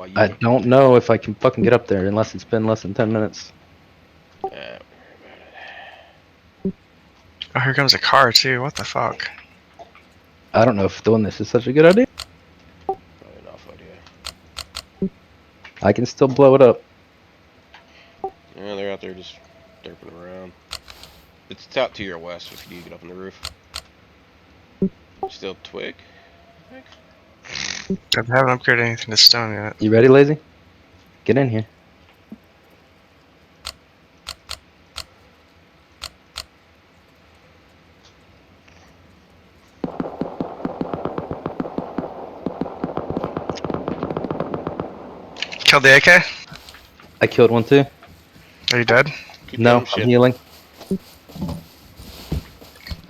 Why you? I don't know if I can fucking get up there unless it's been less than 10 minutes. Oh, here comes a car too. What the fuck? I don't know if doing this is such a good idea. Probably an off idea. I can still blow it up. Yeah, they're out there just derping around. It's out to your west if you get up on the roof. Still twig? I haven't upgraded anything to stone yet. You ready, Lazy? Get in here. Killed the AK? I killed one too. Are you dead? Keep No, getting I'm shit. healing.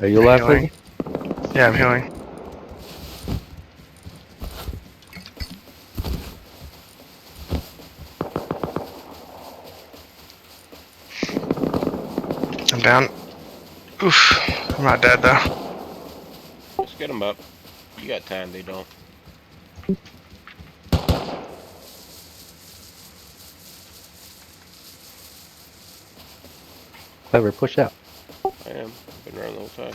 Are you alive, healing? Lazy? Yeah, I'm healing. I'm down. Oof. I'm not dead though. Just get them up. You got time, they don't. Clever, push out. I am. I've been running the whole time.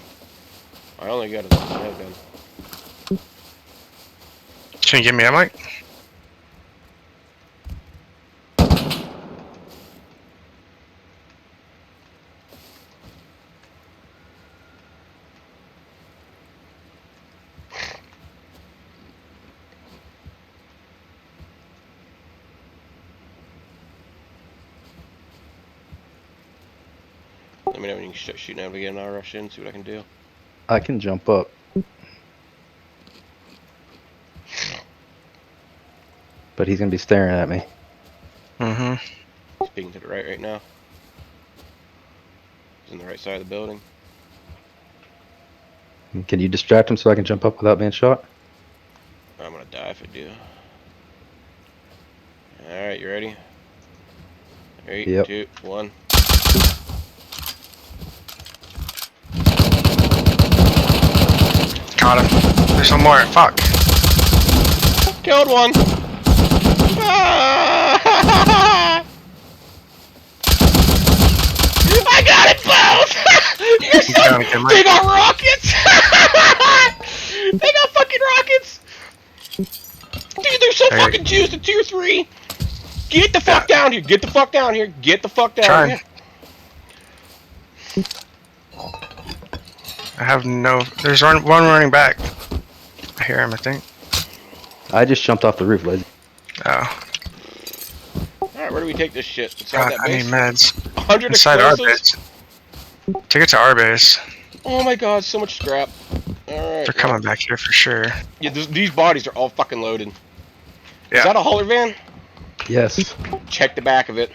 I only got a handgun. Can you give me a mic? Let me know when you can start shooting out again and I'll rush in, see what I can do. I can jump up. But he's gonna be staring at me. Mm-hmm. He's peeking to the right now. He's on the right side of the building. Can you distract him so I can jump up without being shot? I'm gonna die if I do. Alright, you ready? 3, Yep. 2, 1. Got him. There's one more. Fuck. Killed one! Ah! I got it both! You're so Down again, Mike. they got rockets! They got fucking rockets! Dude, they're so Hey. fucking juiced at tier 3! Get the fuck down here! Get the fuck down here! Get the fuck down Trying. here! I have no. There's one running back. I hear him, I think. I just jumped off the roof, Lazy. Oh. Alright, where do we take this shit? Inside God, that I need base? meds. 100 Inside our explosives? base. Take it to our base. Oh my god, so much scrap. Alright. They're coming back here for sure. Yeah, these bodies are all fucking loaded. Yeah. Is that a hauler van? Yes. Check the back of it.